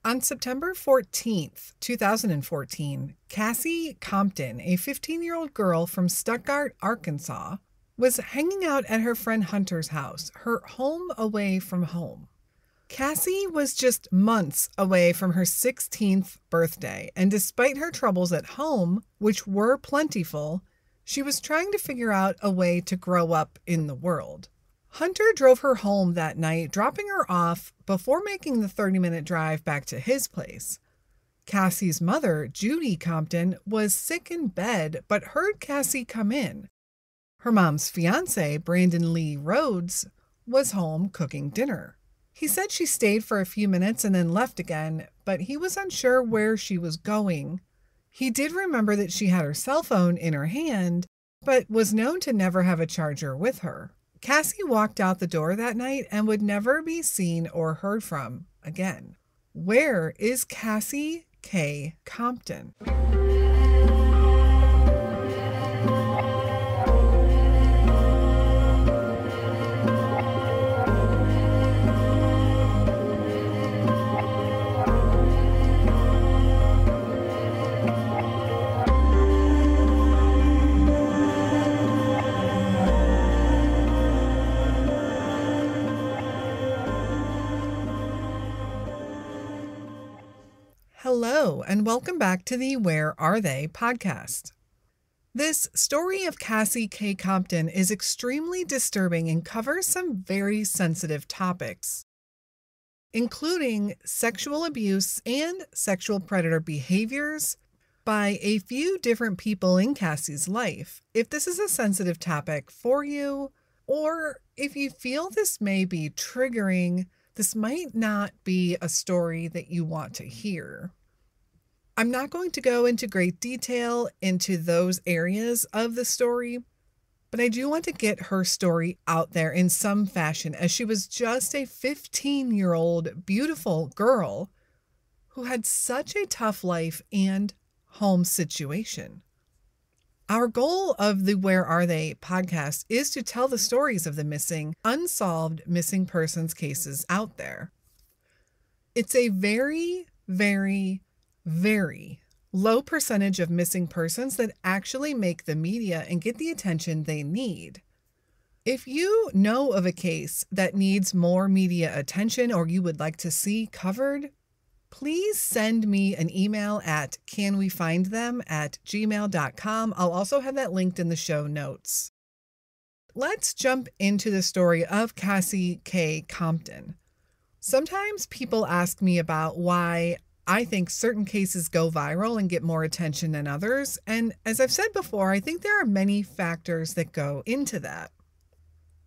On September 14th, 2014, Cassie Compton, a 15-year-old girl from Stuttgart, Arkansas, was hanging out at her friend Hunter's house, her home away from home. Cassie was just months away from her 16th birthday, and despite her troubles at home, which were plentiful, she was trying to figure out a way to grow up in the world. Hunter drove her home that night, dropping her off before making the 30-minute drive back to his place. Cassie's mother, Judy Compton, was sick in bed but heard Cassie come in. Her mom's fiance, Brandon Lee Rhodes, was home cooking dinner. He said she stayed for a few minutes and then left again, but he was unsure where she was going. He did remember that she had her cell phone in her hand, but was known to never have a charger with her. Cassie walked out the door that night and would never be seen or heard from again. Where is Cassie K. Compton? Hello, and welcome back to the Where Are They podcast. This story of Cassie K. Compton is extremely disturbing and covers some very sensitive topics, including sexual abuse and sexual predator behaviors by a few different people in Cassie's life. If this is a sensitive topic for you, or if you feel this may be triggering, this might not be a story that you want to hear. I'm not going to go into great detail into those areas of the story, but I do want to get her story out there in some fashion, as she was just a 15-year-old beautiful girl who had such a tough life and home situation. Our goal of the Where Are They podcast is to tell the stories of the missing, unsolved missing persons cases out there. It's a very, very, very low percentage of missing persons that actually make the media and get the attention they need. If you know of a case that needs more media attention or you would like to see covered, please send me an email at canwefindthem@gmail.com. I'll also have that linked in the show notes. Let's jump into the story of Cassie K. Compton. Sometimes people ask me about why I think certain cases go viral and get more attention than others. And as I've said before, I think there are many factors that go into that.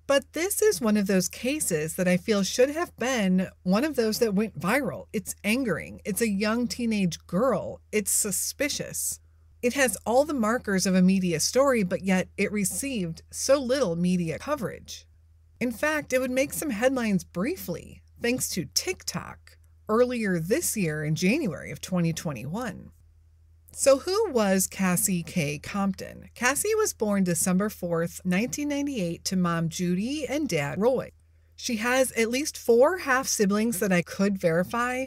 But this is one of those cases that I feel should have been one of those that went viral. It's angering. It's a young teenage girl. It's suspicious. It has all the markers of a media story, but yet it received so little media coverage. In fact, it would make some headlines briefly, thanks to TikTok, earlier this year in January of 2021. So who was Cassie K. Compton? Cassie was born December 4th, 1998 to mom Judy and dad Roy. She has at least 4 half-siblings that I could verify,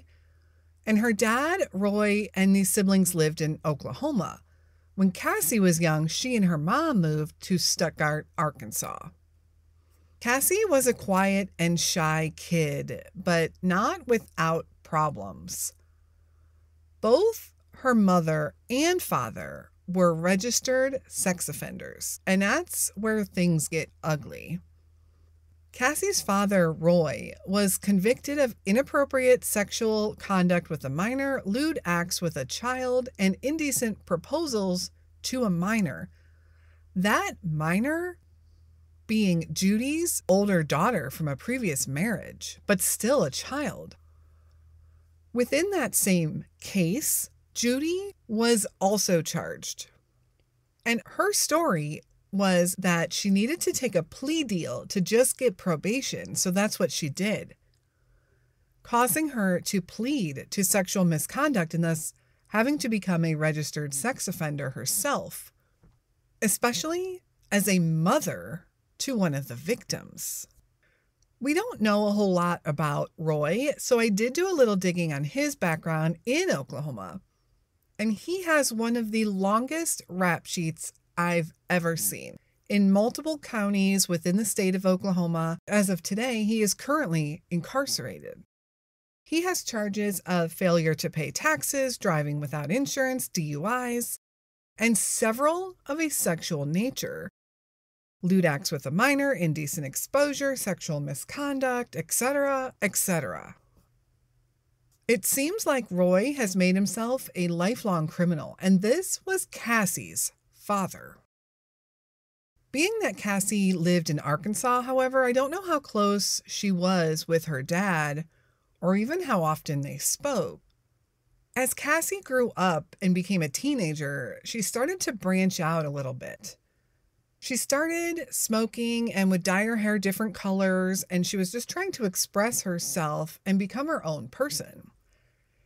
and her dad, Roy, and these siblings lived in Oklahoma. When Cassie was young, she and her mom moved to Stuttgart, Arkansas. Cassie was a quiet and shy kid, but not without problems. Both her mother and father were registered sex offenders, and that's where things get ugly. Cassie's father, Roy, was convicted of inappropriate sexual conduct with a minor, lewd acts with a child, and indecent proposals to a minor. That minor being Judy's older daughter from a previous marriage, but still a child. Within that same case, Judy was also charged. And her story was that she needed to take a plea deal to just get probation, so that's what she did, causing her to plead to sexual misconduct and thus having to become a registered sex offender herself, especially as a mother to one of the victims. We don't know a whole lot about Roy, so I did do a little digging on his background in Oklahoma. And he has one of the longest rap sheets I've ever seen. In multiple counties within the state of Oklahoma, as of today, he is currently incarcerated. He has charges of failure to pay taxes, driving without insurance, DUIs, and several of a sexual nature. Lewd acts with a minor, indecent exposure, sexual misconduct, etc., etc. It seems like Roy has made himself a lifelong criminal, and this was Cassie's father. Being that Cassie lived in Arkansas, however, I don't know how close she was with her dad, or even how often they spoke. As Cassie grew up and became a teenager, she started to branch out a little bit. She started smoking and would dye her hair different colors, and she was just trying to express herself and become her own person.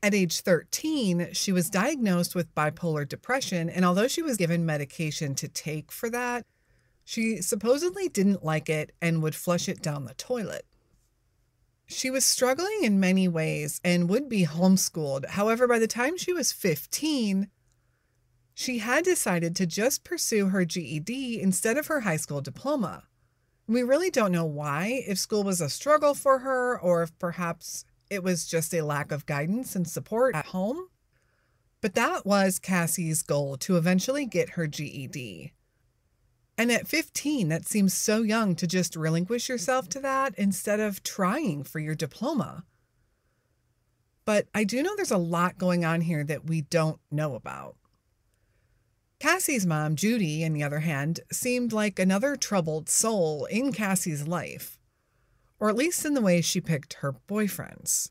At age 13, she was diagnosed with bipolar depression, and although she was given medication to take for that, she supposedly didn't like it and would flush it down the toilet. She was struggling in many ways and would be homeschooled. However, by the time she was 15, she had decided to just pursue her GED instead of her high school diploma. We really don't know why, if school was a struggle for her or if perhaps it was just a lack of guidance and support at home. But that was Cassie's goal, to eventually get her GED. And at 15, that seems so young to just relinquish yourself to that instead of trying for your diploma. But I do know there's a lot going on here that we don't know about. Cassie's mom, Judy, on the other hand, seemed like another troubled soul in Cassie's life, or at least in the way she picked her boyfriends.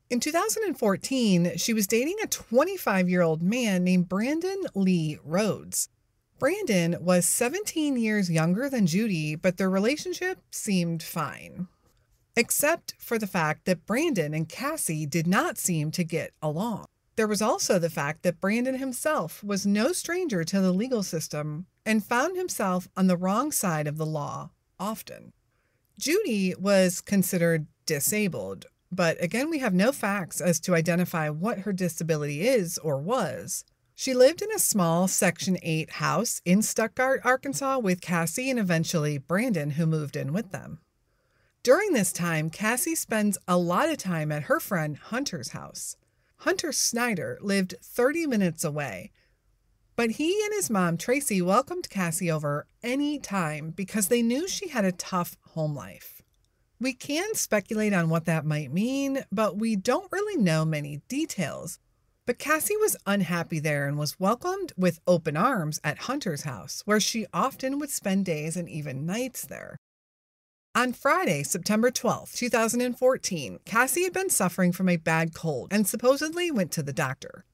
In 2014, she was dating a 25-year-old man named Brandon Lee Rhodes. Brandon was 17 years younger than Judy, but their relationship seemed fine. Except for the fact that Brandon and Cassie did not seem to get along. There was also the fact that Brandon himself was no stranger to the legal system and found himself on the wrong side of the law often. Judy was considered disabled, but again, we have no facts as to identify what her disability is or was. She lived in a small Section 8 house in Stuttgart, Arkansas, with Cassie and eventually Brandon, who moved in with them. During this time, Cassie spends a lot of time at her friend Hunter's house. Hunter Snyder lived 30 minutes away, but he and his mom, Tracy, welcomed Cassie over any time because they knew she had a tough home life. We can speculate on what that might mean, but we don't really know many details. But Cassie was unhappy there and was welcomed with open arms at Hunter's house, where she often would spend days and even nights there. On Friday, September 12, 2014, Cassie had been suffering from a bad cold and supposedly went to the doctor.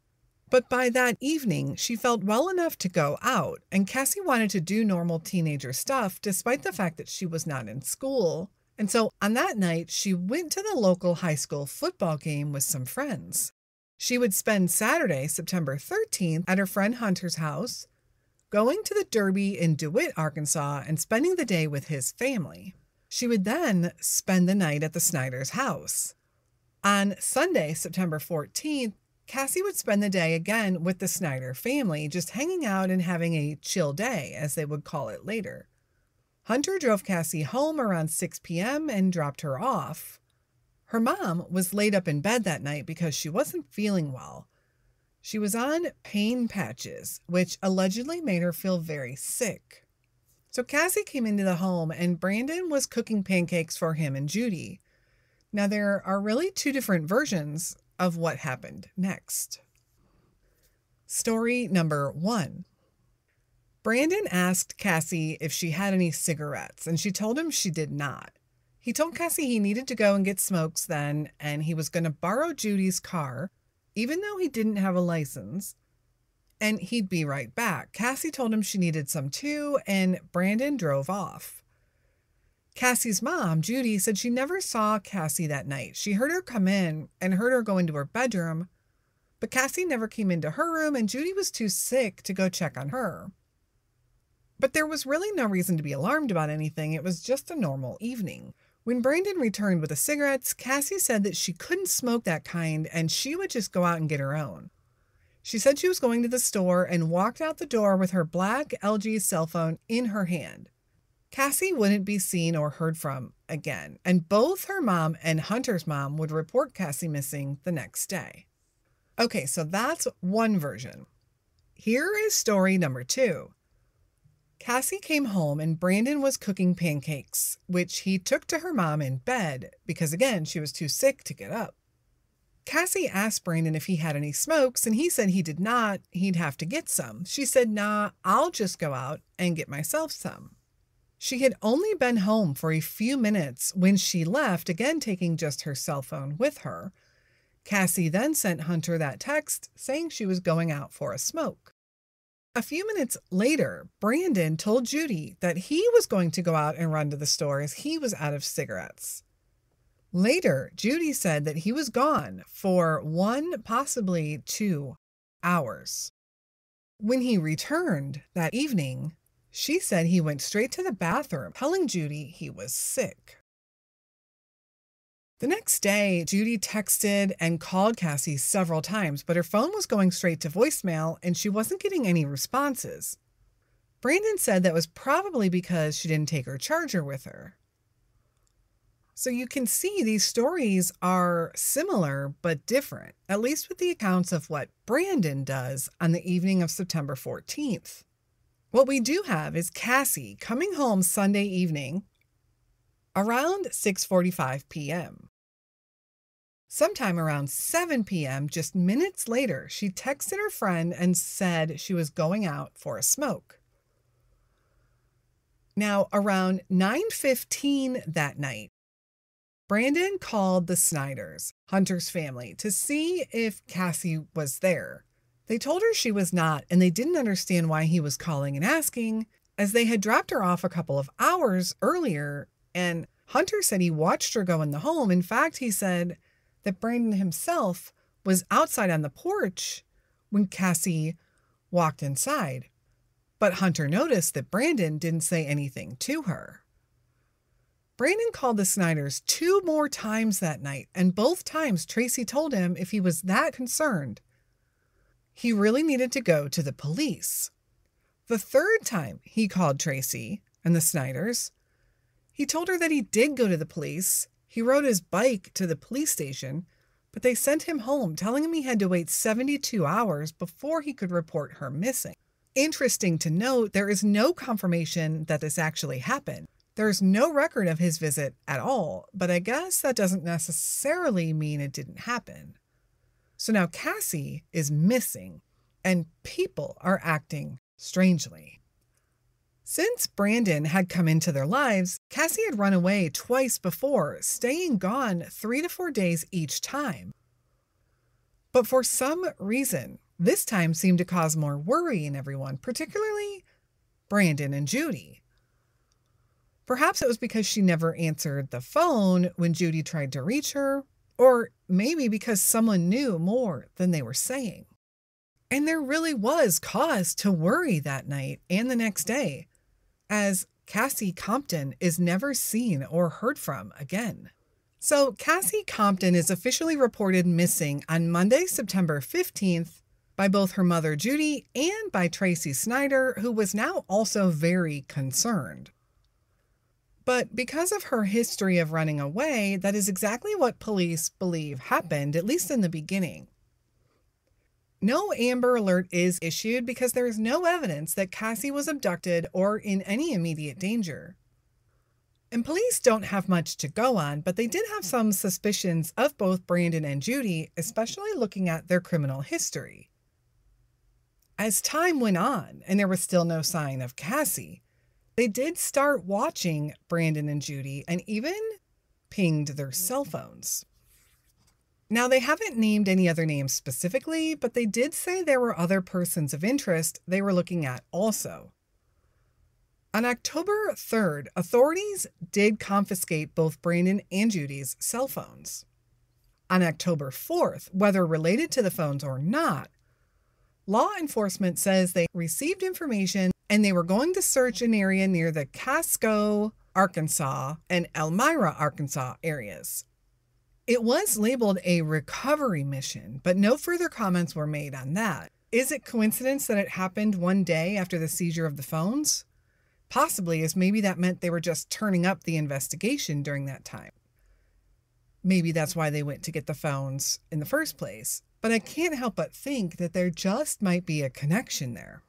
But by that evening, she felt well enough to go out, and Cassie wanted to do normal teenager stuff despite the fact that she was not in school. And so on that night, she went to the local high school football game with some friends. She would spend Saturday, September 13th, at her friend Hunter's house, going to the Derby in DeWitt, Arkansas, and spending the day with his family. She would then spend the night at the Snyder's house. On Sunday, September 14th, Cassie would spend the day again with the Snyder family, just hanging out and having a chill day, as they would call it later. Hunter drove Cassie home around 6 p.m. and dropped her off. Her mom was laid up in bed that night because she wasn't feeling well. She was on pain patches, which allegedly made her feel very sick. So Cassie came into the home and Brandon was cooking pancakes for him and Judy. Now there are really two different versions of what happened next. Story number 1. Brandon asked Cassie if she had any cigarettes, and she told him she did not. He told Cassie he needed to go and get smokes then, and he was going to borrow Judy's car, even though he didn't have a license, and he'd be right back. Cassie told him she needed some too, and Brandon drove off. Cassie's mom, Judy, said she never saw Cassie that night. She heard her come in and heard her go into her bedroom, but Cassie never came into her room, and Judy was too sick to go check on her. But there was really no reason to be alarmed about anything. It was just a normal evening. When Brandon returned with the cigarettes, Cassie said that she couldn't smoke that kind and she would just go out and get her own. She said she was going to the store and walked out the door with her black LG cell phone in her hand. Cassie wouldn't be seen or heard from again, and both her mom and Hunter's mom would report Cassie missing the next day. Okay, so that's one version. Here is story number 2. Cassie came home and Brandon was cooking pancakes, which he took to her mom in bed because, again, she was too sick to get up. Cassie asked Brandon if he had any smokes, and he said he did not. He'd have to get some. She said, "Nah, I'll just go out and get myself some." She had only been home for a few minutes when she left, again taking just her cell phone with her. Cassie then sent Hunter that text saying she was going out for a smoke. A few minutes later, Brandon told Judy that he was going to go out and run to the store as he was out of cigarettes. Later, Judy said that he was gone for 1, possibly 2 hours. When he returned that evening, she said he went straight to the bathroom, telling Judy he was sick. The next day, Judy texted and called Cassie several times, but her phone was going straight to voicemail and she wasn't getting any responses. Brandon said that was probably because she didn't take her charger with her. So you can see these stories are similar but different, at least with the accounts of what Brandon does on the evening of September 14th. What we do have is Cassie coming home Sunday evening around 6:45 p.m. Sometime around 7 p.m., just minutes later, she texted her friend and said she was going out for a smoke. Now, around 9:15 that night, Brandon called the Snyders, Hunter's family, to see if Cassie was there. They told her she was not, and they didn't understand why he was calling and asking, as they had dropped her off a couple of hours earlier, and Hunter said he watched her go in the home. In fact, he said that Brandon himself was outside on the porch when Cassie walked inside. But Hunter noticed that Brandon didn't say anything to her. Brandon called the Snyders 2 more times that night, and both times Tracy told him if he was that concerned, he really needed to go to the police. The 3rd time he called Tracy and the Snyders, he told her that he did go to the police. He rode his bike to the police station, but they sent him home, telling him he had to wait 72 hours before he could report her missing. Interesting to note, there is no confirmation that this actually happened. There's no record of his visit at all, but I guess that doesn't necessarily mean it didn't happen. So now Cassie is missing, and people are acting strangely. Since Brandon had come into their lives, Cassie had run away twice before, staying gone 3 to 4 days each time. But for some reason, this time seemed to cause more worry in everyone, particularly Brandon and Judy. Perhaps it was because she never answered the phone when Judy tried to reach her, or maybe because someone knew more than they were saying. And there really was cause to worry that night and the next day, as Cassie Compton is never seen or heard from again. So Cassie Compton is officially reported missing on Monday, September 15th by both her mother, Judy, and by Tracy Snyder, who was now also very concerned. But because of her history of running away, that is exactly what police believe happened, at least in the beginning. No Amber Alert is issued because there is no evidence that Cassie was abducted or in any immediate danger. And police don't have much to go on, but they did have some suspicions of both Brandon and Judy, especially looking at their criminal history. As time went on and there was still no sign of Cassie, they did start watching Brandon and Judy and even pinged their cell phones. Now, they haven't named any other names specifically, but they did say there were other persons of interest they were looking at also. On October 3rd, authorities did confiscate both Brandon and Judy's cell phones. On October 4th, whether related to the phones or not, law enforcement says they received information and they were going to search an area near the Casco Arkansas, and Elmira, Arkansas areas. It was labeled a recovery mission, but no further comments were made on that. Is it coincidence that it happened one day after the seizure of the phones? Possibly, as maybe that meant they were just turning up the investigation during that time. Maybe that's why they went to get the phones in the first place. But I can't help but think that there just might be a connection there.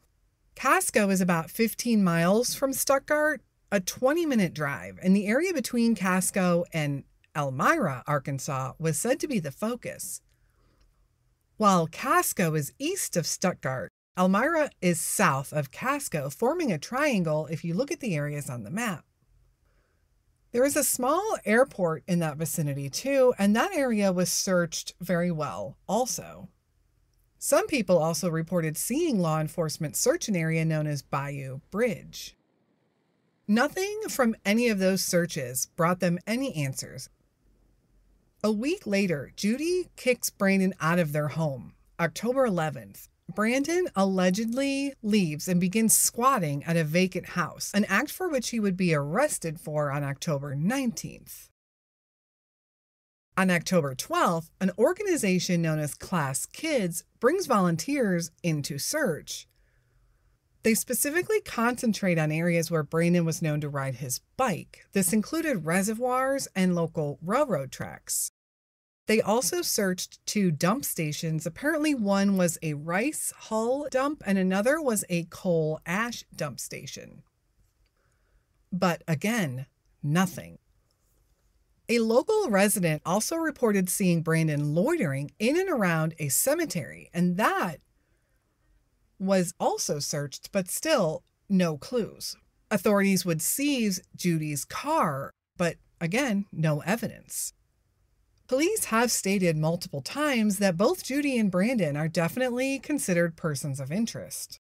Casco is about 15 miles from Stuttgart, a 20-minute drive, and the area between Casco and Elmira, Arkansas, was said to be the focus. While Casco is east of Stuttgart, Elmira is south of Casco, forming a triangle if you look at the areas on the map. There is a small airport in that vicinity too, and that area was searched very well also. Some people also reported seeing law enforcement search an area known as Bayou Bridge. Nothing from any of those searches brought them any answers. A week later, Judy kicks Brandon out of their home, October 11th. Brandon allegedly leaves and begins squatting at a vacant house, an act for which he would be arrested for on October 19th. On October 12th, an organization known as Class Kids brings volunteers in to search. They specifically concentrate on areas where Brandon was known to ride his bike. This included reservoirs and local railroad tracks. They also searched 2 dump stations. Apparently one was a rice hull dump and another was a coal ash dump station. But again, nothing. A local resident also reported seeing Brandon loitering in and around a cemetery, and that was also searched, but still no clues. Authorities would seize Judy's car, but again, no evidence. Police have stated multiple times that both Judy and Brandon are definitely considered persons of interest.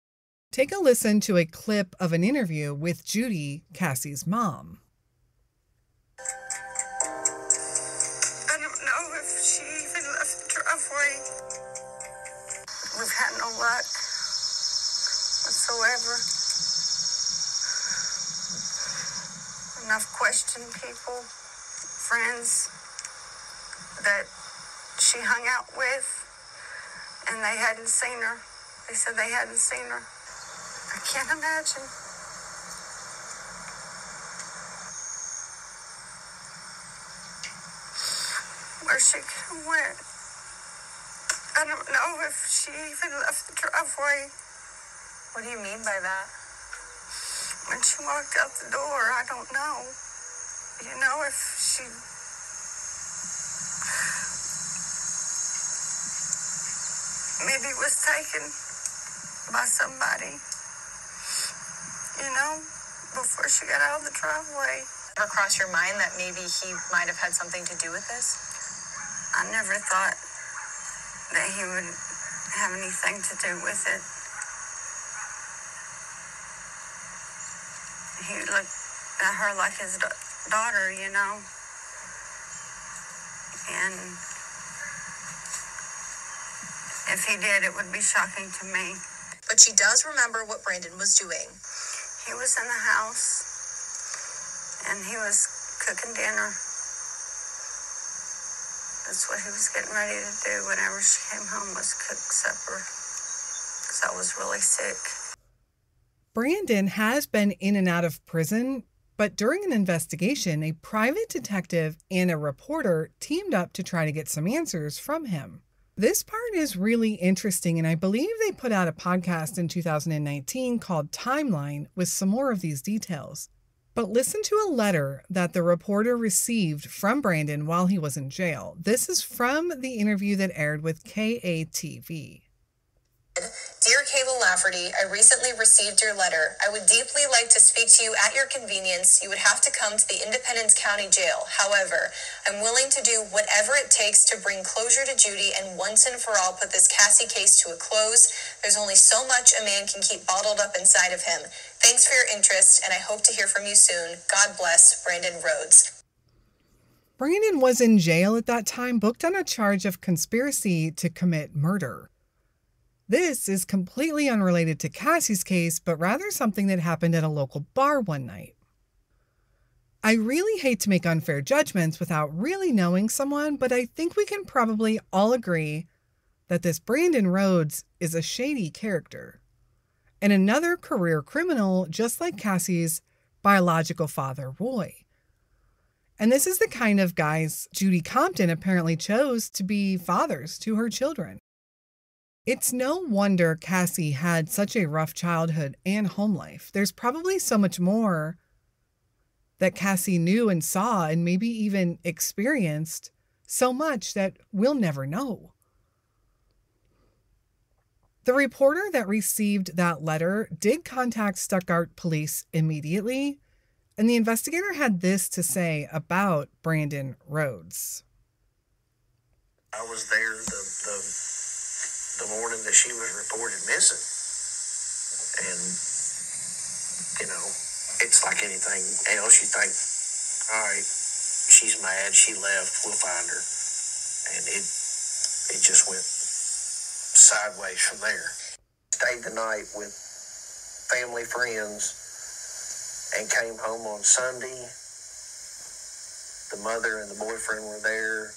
Take a listen to a clip of an interview with Judy, Cassie's mom. I don't know if she even left the driveway. We've had no luck whatsoever. Enough questioned people, friends that she hung out with, and they hadn't seen her. They said they hadn't seen her. I can't imagine. Where she could have went. I don't know if she even left the driveway. What do you mean by that? When she walked out the door, I don't know. You know, if she maybe was taken by somebody, you know, before she got out of the driveway. Ever crossed your mind that maybe he might have had something to do with this? I never thought that he would have anything to do with it. He looked at her like his daughter, you know, and if he did, it would be shocking to me. But she does remember what Brandon was doing. He was in the house, and he was cooking dinner. That's what he was getting ready to do whenever she came home, was cook supper, because I was really sick. Brandon has been in and out of prison, but during an investigation, a private detective and a reporter teamed up to try to get some answers from him. This part is really interesting, and I believe they put out a podcast in 2019 called Timeline with some more of these details. But listen to a letter that the reporter received from Brandon while he was in jail. This is from the interview that aired with KATV. Dear Kayla Lafferty, I recently received your letter. I would deeply like to speak to you at your convenience. You would have to come to the Independence County Jail. However, I'm willing to do whatever it takes to bring closure to Judy and once and for all put this Cassie case to a close. There's only so much a man can keep bottled up inside of him. Thanks for your interest, and I hope to hear from you soon. God bless, Brandon Rhodes. Brandon was in jail at that time, booked on a charge of conspiracy to commit murder. This is completely unrelated to Cassie's case, but rather something that happened at a local bar one night. I really hate to make unfair judgments without really knowing someone, but I think we can probably all agree that this Brandon Rhodes is a shady character and another career criminal just like Cassie's biological father, Roy. And this is the kind of guys Judy Compton apparently chose to be fathers to her children. It's no wonder Cassie had such a rough childhood and home life. There's probably so much more that Cassie knew and saw and maybe even experienced, so much that we'll never know. The reporter that received that letter did contact Stuttgart police immediately, and the investigator had this to say about Brandon Rhodes. I was there the morning that she was reported missing. And, it's like anything else. You think, all right, she's mad, she left, we'll find her. And it just went sideways from there. Stayed the night with family, friends, and came home on Sunday. The mother and the boyfriend were there.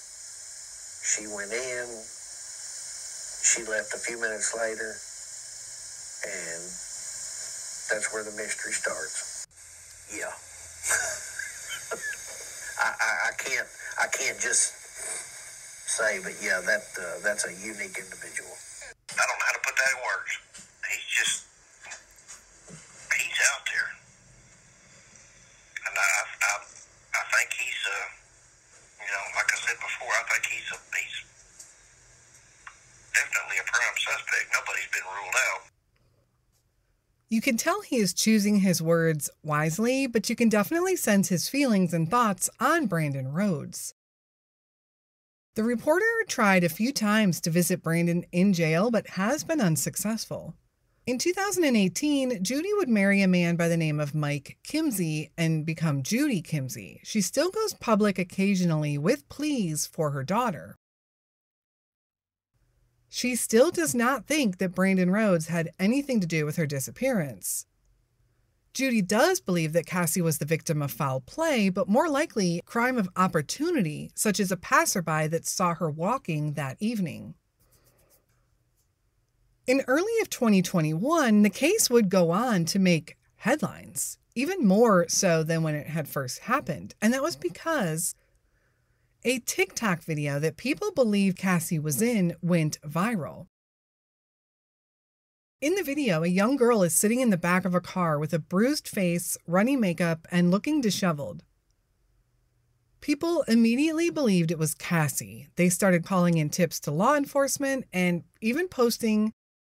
She went in. She left a few minutes later. And that's where the mystery starts. Yeah. I can't just say, but yeah, that's a unique individual. I don't know how to put that in words. He's out there. And I think he's, like I said before, I think he's definitely a prime suspect. Nobody's been ruled out. You can tell he is choosing his words wisely, but you can definitely sense his feelings and thoughts on Brandon Rhodes. The reporter tried a few times to visit Brandon in jail, but has been unsuccessful. In 2018, Judy would marry a man by the name of Mike Kimsey and become Judy Kimsey. She still goes public occasionally with pleas for her daughter. She still does not think that Brandon Rhodes had anything to do with her disappearance. Judy does believe that Cassie was the victim of foul play, but more likely crime of opportunity, such as a passerby that saw her walking that evening. In early of 2021, the case would go on to make headlines, even more so than when it had first happened, and that was because a TikTok video that people believe Cassie was in went viral. In the video, a young girl is sitting in the back of a car with a bruised face, runny makeup, and looking disheveled. People immediately believed it was Cassie. They started calling in tips to law enforcement and even posting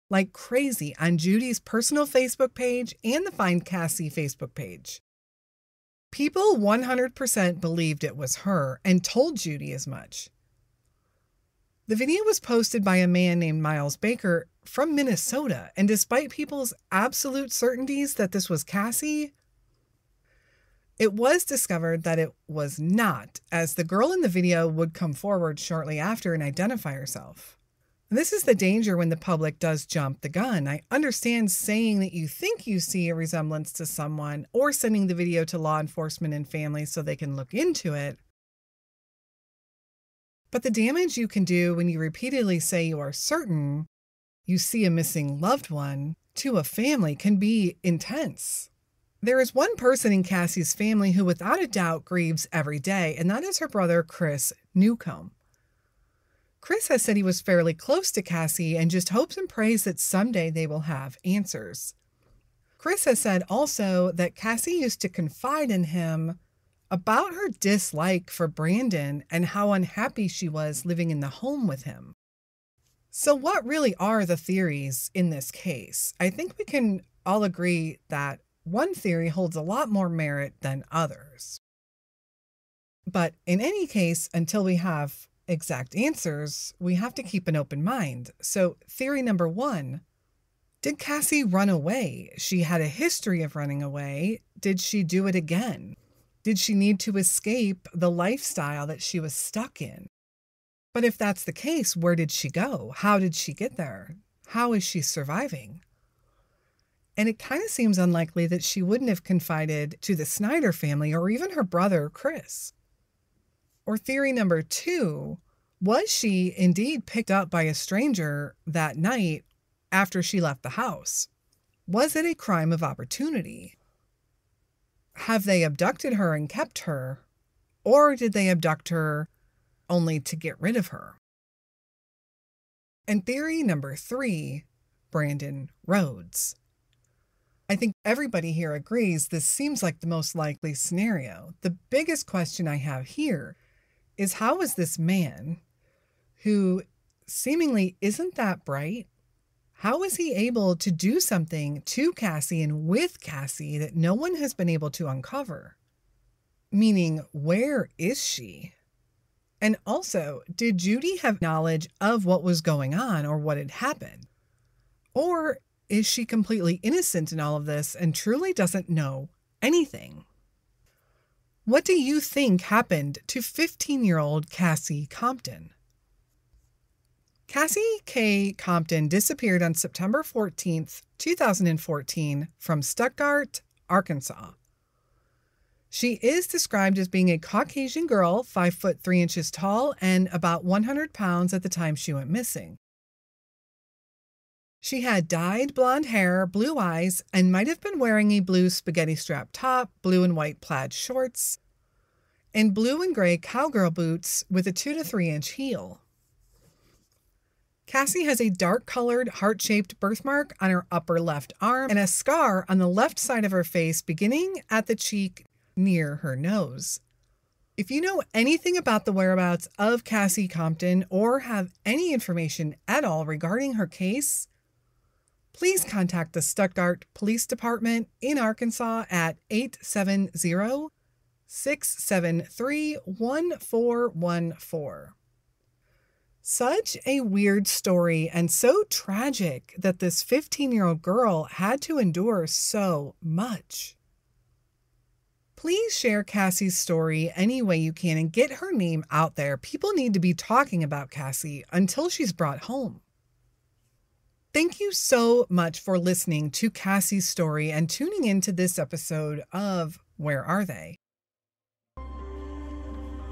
like crazy on Judy's personal Facebook page and the Find Cassie Facebook page. People 100% believed it was her and told Judy as much. The video was posted by a man named Miles Baker from Minnesota, and despite people's absolute certainties that this was Cassie, it was discovered that it was not, as the girl in the video would come forward shortly after and identify herself. This is the danger when the public does jump the gun. I understand saying that you think you see a resemblance to someone or sending the video to law enforcement and families so they can look into it. But the damage you can do when you repeatedly say you are certain you see a missing loved one to a family can be intense. There is one person in Cassie's family who without a doubt grieves every day, and that is her brother, Chris Newcomb. Chris has said he was fairly close to Cassie and just hopes and prays that someday they will have answers. Chris has said also that Cassie used to confide in him about her dislike for Brandon and how unhappy she was living in the home with him. So what really are the theories in this case? I think we can all agree that one theory holds a lot more merit than others. But in any case, until we have exact answers, we have to keep an open mind. So theory number one, did Cassie run away? She had a history of running away. Did she do it again? Did she need to escape the lifestyle that she was stuck in? But if that's the case, where did she go? How did she get there? How is she surviving? And it kind of seems unlikely that she wouldn't have confided to the Snyder family or even her brother, Chris. Or theory number 2, was she indeed picked up by a stranger that night after she left the house? Was it a crime of opportunity? Have they abducted her and kept her? Or did they abduct her only to get rid of her? And theory number 3, Brandon Rhodes. I think everybody here agrees this seems like the most likely scenario. The biggest question I have here is, how is this man, who seemingly isn't that bright, how is he able to do something to Cassie and with Cassie that no one has been able to uncover? Meaning, where is she? And also, did Judy have knowledge of what was going on or what had happened? Or is she completely innocent in all of this and truly doesn't know anything? What do you think happened to 15-year-old Cassie Compton? Cassie K. Compton disappeared on September 14th, 2014 from Stuttgart, Arkansas. She is described as being a Caucasian girl, 5 foot 3 inches tall, and about 100 pounds at the time she went missing. She had dyed blonde hair, blue eyes, and might have been wearing a blue spaghetti strap top, blue and white plaid shorts, and blue and gray cowgirl boots with a 2 to 3 inch heel. Cassie has a dark-colored, heart-shaped birthmark on her upper left arm and a scar on the left side of her face beginning at the cheek near her nose. If you know anything about the whereabouts of Cassie Compton or have any information at all regarding her case, please contact the Stuttgart Police Department in Arkansas at 870-673-1414. Such a weird story and so tragic that this 15-year-old girl had to endure so much. Please share Cassie's story any way you can and get her name out there. People need to be talking about Cassie until she's brought home. Thank you so much for listening to Cassie's story and tuning into this episode of Where Are They?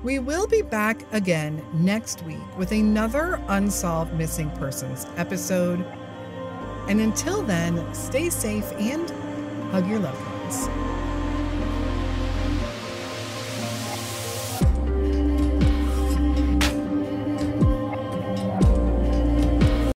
We will be back again next week with another Unsolved Missing Persons episode. And until then, stay safe and hug your loved ones.